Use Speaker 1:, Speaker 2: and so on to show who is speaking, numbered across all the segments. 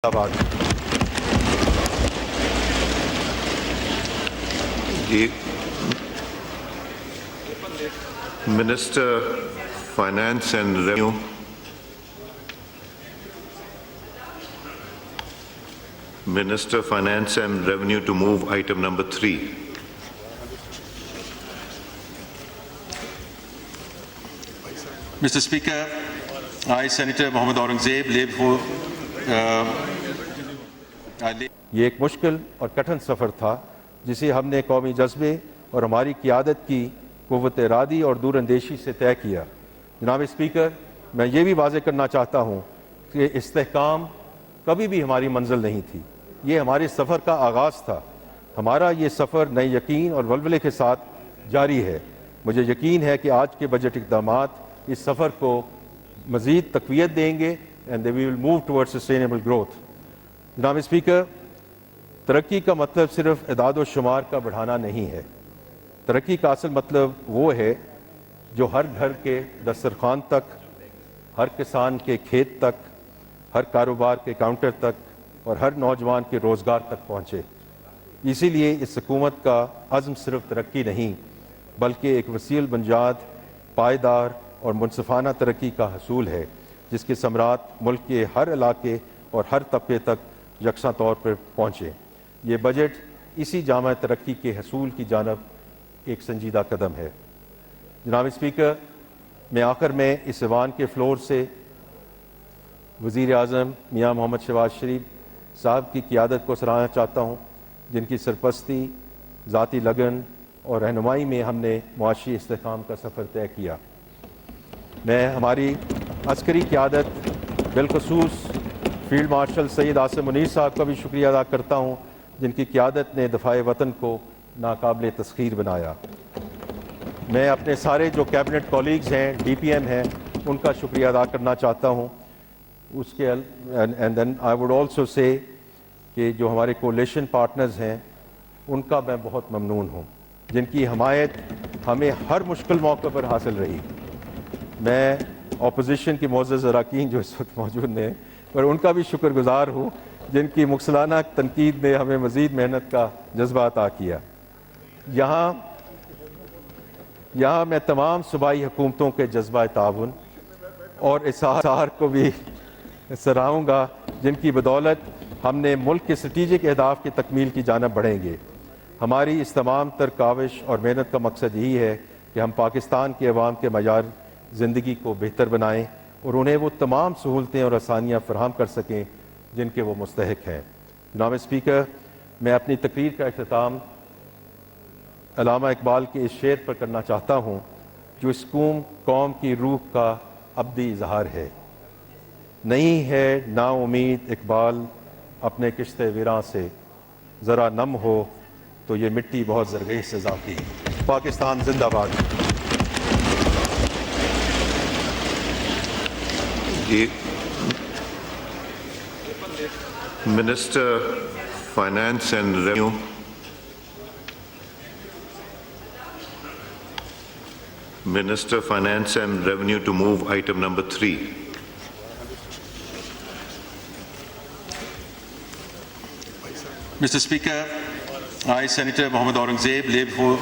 Speaker 1: آباد
Speaker 2: Minister Finance and Revenue, Minister Finance and Revenue to move item number 3.
Speaker 3: Mr. Speaker, I, Senator Mohammad Aurangzeb, lay before
Speaker 1: یہ ایک مشکل اور کٹھن سفر تھا جسے ہم نے قومی جذبے اور ہماری قیادت کی قوت ارادی اور دور اندیشی سے طے کیا۔ جناب اسپیکر، میں یہ بھی واضح کرنا چاہتا ہوں کہ استحکام کبھی بھی ہماری منزل نہیں تھی، یہ ہمارے سفر کا آغاز تھا۔ ہمارا یہ سفر نئے یقین اور ولولے کے ساتھ جاری ہے۔ مجھے یقین ہے کہ آج کے بجٹ اقدامات اس سفر کو مزید تقویت دیں گے and we will move towards sustainable growth۔ جناب اسپیکر، ترقی کا مطلب صرف اعداد و شمار کا بڑھانا نہیں ہے۔ ترقی کا اصل مطلب وہ ہے جو ہر گھر کے دسترخوان تک، ہر کسان کے کھیت تک، ہر کاروبار کے کاؤنٹر تک اور ہر نوجوان کے روزگار تک پہنچے۔ اسی لیے اس حکومت کا عزم صرف ترقی نہیں بلکہ ایک وسیع بنیاد، پائیدار اور منصفانہ ترقی کا حصول ہے جس کے ثمرات ملک کے ہر علاقے اور ہر طبقے تک یکساں طور پر پہنچے۔ یہ بجٹ اسی جامع ترقی کے حصول کی جانب ایک سنجیدہ قدم ہے۔ جناب اسپیکر، میں آخر میں اس ایوان کے فلور سے وزیر اعظم میاں محمد شہباز شریف صاحب کی قیادت کو سراہنا چاہتا ہوں، جن کی سرپرستی، ذاتی لگن اور رہنمائی میں ہم نے معاشی استحکام کا سفر طے کیا۔ میں ہماری عسکری قیادت، بالخصوص فیلڈ مارشل سید عاصم منیر صاحب کا بھی شکریہ ادا کرتا ہوں جن کی قیادت نے دفاع وطن کو ناقابل تسخیر بنایا۔ میں اپنے سارے جو کیبنٹ کولیگز ہیں، ڈی پی ایم ہیں، ان کا شکریہ ادا کرنا چاہتا ہوں۔ اس کے and then I would also say کہ جو ہمارے کولیشن پارٹنرز ہیں ان کا میں بہت ممنون ہوں جن کی حمایت ہمیں ہر مشکل موقع پر حاصل رہی۔ میں اپوزیشن کے معزز اراکین جو اس وقت موجود ہیں پر ان کا بھی شکر گزار ہوں جن کی مکثرانہ تنقید نے ہمیں مزید محنت کا جذبہ عطا کیا۔ یہاں میں تمام صوبائی حکومتوں کے جذبہ تعاون اور اصرار کو بھی سراہوں گا جن کی بدولت ہم نے ملک کے اسٹریٹجک اہداف کی تکمیل کی جانب بڑھیں گے۔ ہماری اس تمام تر کاوش اور محنت کا مقصد یہی ہے کہ ہم پاکستان کے عوام کے معیار زندگی کو بہتر بنائیں اور انہیں وہ تمام سہولتیں اور آسانیاں فراہم کر سکیں جن کے وہ مستحق ہیں۔ جناب اسپیکر، میں اپنی تقریر کا اختتام علامہ اقبال کے اس شعر پر کرنا چاہتا ہوں جو اس قوم کی روح کا ابدی اظہار ہے۔ نہیں ہے نا امید اقبال اپنے کشت ویراں سے، ذرا نم ہو تو یہ مٹی بہت زرگئی سے ذاتی۔ پاکستان زندہ باد۔
Speaker 2: Minister Finance and Revenue, Minister Finance and Revenue to move item number 3.
Speaker 3: Mr. Speaker, I, Senator Mohammad Aurangzeb, lay before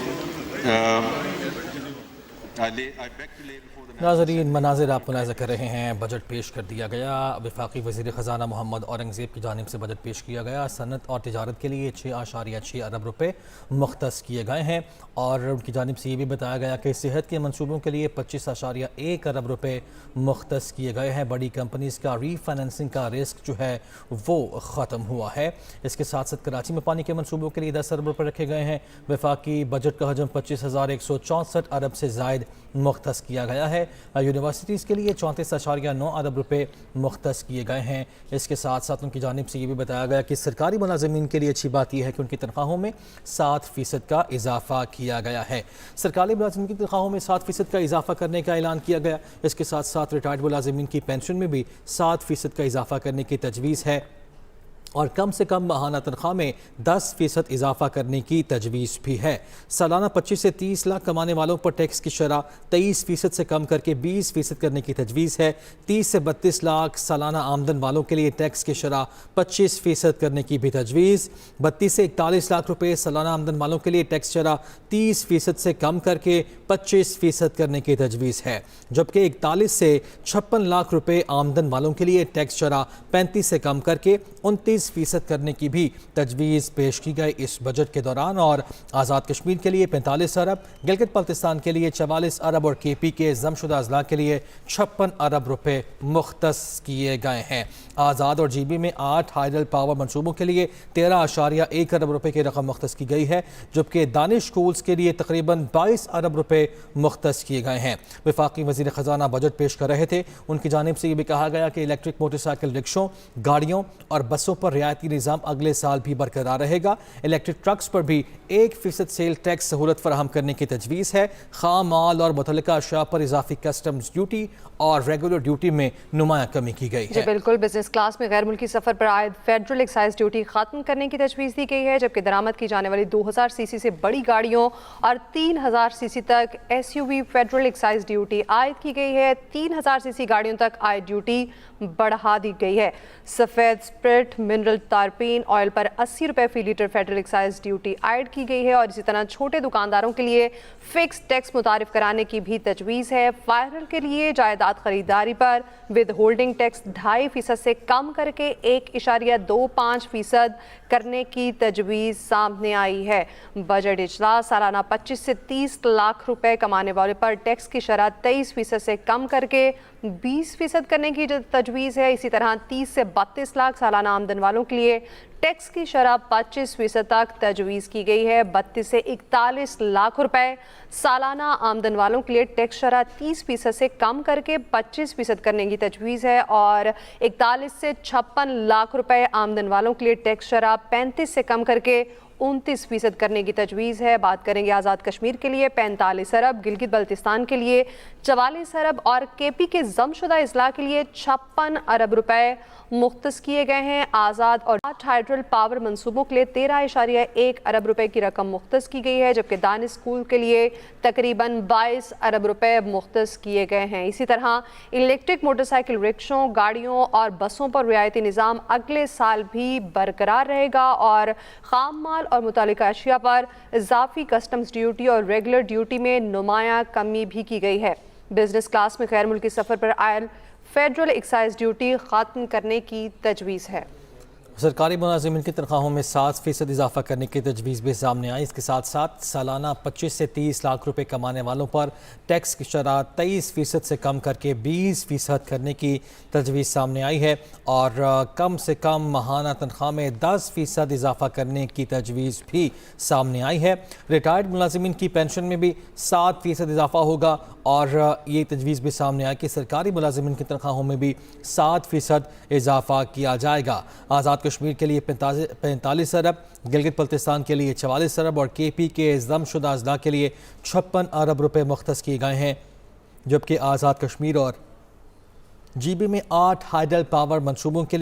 Speaker 3: I beg to lay before the
Speaker 4: ناظرین، مناظر آپ ملاحظہ کر رہے ہیں، بجٹ پیش کر دیا گیا۔ وفاقی وزیر خزانہ محمد اورنگزیب کی جانب سے بجٹ پیش کیا گیا۔ صنعت اور تجارت کے لیے 6.6 ارب روپے مختص کیے گئے ہیں اور ان کی جانب سے یہ بھی بتایا گیا کہ صحت کے منصوبوں کے لیے 25.1 ارب روپے مختص کیے گئے ہیں۔ بڑی کمپنیز کا ری فائننسنگ کا رسک جو ہے وہ ختم ہوا ہے۔ اس کے ساتھ ساتھ کراچی میں پانی کے منصوبوں کے لیے 10 ارب روپے رکھے گئے ہیں۔ وفاقی بجٹ کا حجم 25,164 ارب سے زائد مختص کیا گیا ہے۔ یونیورسٹیز کے لیے 34.9 ارب روپے مختص کیے گئے ہیں۔ اس کے ساتھ ساتھ ان کی جانب سے یہ بھی بتایا گیا کہ سرکاری ملازمین کے لیے اچھی بات یہ ہے کہ ان کی تنخواہوں میں 7% کا اضافہ کیا گیا ہے۔ سرکاری ملازمین کی تنخواہوں میں 7% کا اضافہ کرنے کا اعلان کیا گیا۔ اس کے ساتھ ساتھ ریٹائرڈ ملازمین کی پینشن میں بھی 7% کا اضافہ کرنے کی تجویز ہے۔ اور کم سے کم ماہانہ تنخواہ میں 10% اضافہ کرنے کی تجویز بھی ہے۔ سالانہ 25 سے 30 لاکھ کمانے والوں پر ٹیکس کی شرح 23% سے کم کر کے 20% کرنے کی تجویز ہے۔ 30 سے 32 لاکھ سالانہ آمدن والوں کے لیے ٹیکس کی شرح 25% کرنے کی بھی تجویز۔ 32 سے 41 لاکھ روپے سالانہ آمدن والوں کے لیے ٹیکس شرح 30% سے کم کر کے 25% کرنے کی تجویز ہے، جبکہ 41 سے 56 لاکھ روپے آمدن والوں کے لیے ٹیکس شرح 35 سے کم کر کے 29% کرنے کی بھی تجویز پیش کی گئی اس بجٹ کے دوران۔ اور آزاد کشمیر کے لیے 45 ارب، گلگت بلتستان کے لیے 44 ارب اور کے پی کے ضم شدہ اضلاع کے لیے 56 ارب روپے مختص کیے گئے ہیں۔ آزاد اور جی بی میں 8 ہائیڈل پاور منصوبوں کے لیے 13.1 ارب روپے کی رقم مختص کی گئی ہے، جبکہ دانش اسکولز کے لیے تقریباً 22 ارب روپے مختص کیے گئے ہیں۔ وفاقی وزیر خزانہ بجٹ پیش کر رہے تھے، ان کی جانب سے یہ بھی کہا گیا کہ الیکٹرک موٹر سائیکل رکشوں، گاڑیوں اور بسوں پر رعایتی نظام اگلے سال بھی برقرار رہے گا۔ الیکٹرک ٹرکس پر بھی 1% سیل ٹیکس سہولت فراہم کرنے کی تجویز ہے۔ خام مال اور متعلقہ اشیاء پر اضافی کسٹمز ڈیوٹی اور ریگولر ڈیوٹی میں نمایاں کمی کی گئی ہے۔
Speaker 5: جی بالکل، بزنس کلاس میں غیر ملکی سفر پر عائد فیڈرل ایکسائز ڈیوٹی ختم کرنے کی تجویز دی گئی ہے، جبکہ درآمد کی جانے والی 2000 سی سی سے بڑی گاڑیوں اور 3000 سی سی تک S U V federal excise duty عائد کی گئی ہے۔ 3000 سی سی گاڑیوں تک عائد ڈیوٹی بڑھا دی گئی ہے۔ سفید اسپرٹ، منرل تارپین آئل پر 80 روپے فی لیٹر فیڈرل ایکسائز ڈیوٹی عائد کی گئی ہے، اور اسی طرح چھوٹے دکانداروں کے لیے فکس ٹیکس متعارف کرانے کی بھی تجویز ہے۔ فائرل کے لیے جائیداد خریداری پر ود ہولڈنگ ٹیکس 2.5% سے کم کر کے 1.25% کرنے کی تجویز سامنے آئی ہے۔ بجٹ اجلاس سالانہ 25 سے 30 لاکھ روپے کمانے والے پر ٹیکس کی شرح 23% سے کم کر کے 20% کرنے کی تجویز ہے۔ اسی طرح 30 سے 32 لاکھ سالانہ آمدن والوں کے لیے ٹیکس کی شرح 25% تک تجویز کی گئی ہے۔ 32 سے 41 لاکھ روپے سالانہ آمدن والوں کے لیے ٹیکس شرح 30% سے کم کر کے 25% کرنے کی تجویز ہے، اور 41 سے 56 لاکھ روپے آمدن والوں کے لیے ٹیکس شرح 35 سے کم کر کے 29% کرنے کی تجویز ہے۔ بات کریں گے آزاد کشمیر کے لیے 45 ارب، گلگت بلتستان کے لیے 44 ارب اور کے پی کے ضم شدہ اضلاع کے لیے 56 ارب روپے مختص کیے گئے ہیں۔ آزاد اور 8 ہائیڈرل پاور منصوبوں کے لیے 13.1 ارب روپے کی رقم مختص کی گئی ہے، جبکہ دانش اسکول کے لیے تقریباً 22 ارب روپے مختص کیے گئے ہیں۔ اسی طرح الیکٹرک موٹر سائیکل رکشوں، گاڑیوں اور بسوں پر رعایتی نظام اگلے سال بھی برقرار رہے گا، اور خام مال اور متعلقہ اشیاء پر اضافی کسٹمز ڈیوٹی اور ریگولر ڈیوٹی میں نمایاں کمی بھی کی گئی ہے۔ بزنس کلاس میں غیر ملکی سفر پر عائد فیڈرل ایکسائز ڈیوٹی ختم کرنے کی تجویز ہے۔
Speaker 4: سرکاری ملازمین کی تنخواہوں میں 7% اضافہ کرنے کی تجویز بھی سامنے آئی۔ اس کے ساتھ ساتھ سالانہ 25 سے 30 لاکھ روپے کمانے والوں پر ٹیکس کی شرح 23% سے کم کر کے 20% کرنے کی تجویز سامنے آئی ہے، اور کم سے کم ماہانہ تنخواہ میں 10% اضافہ کرنے کی تجویز بھی سامنے آئی ہے۔ ریٹائرڈ ملازمین کی پینشن میں بھی 7% اضافہ ہوگا، اور یہ تجویز بھی سامنے آئی کہ سرکاری ملازمین کی تنخواہوں میں بھی 7% اضافہ کیا جائے گا۔ آزاد کشمیر کے لیے 45 ارب، گلگت بلتستان کے لیے 44 ارب اور کے پی کے ضم شدہ اضلاع کے لیے 56 ارب روپے مختص کیے گئے ہیں، جبکہ آزاد کشمیر اور جی بی میں 8 ہائیڈل پاور منصوبوں کے لیے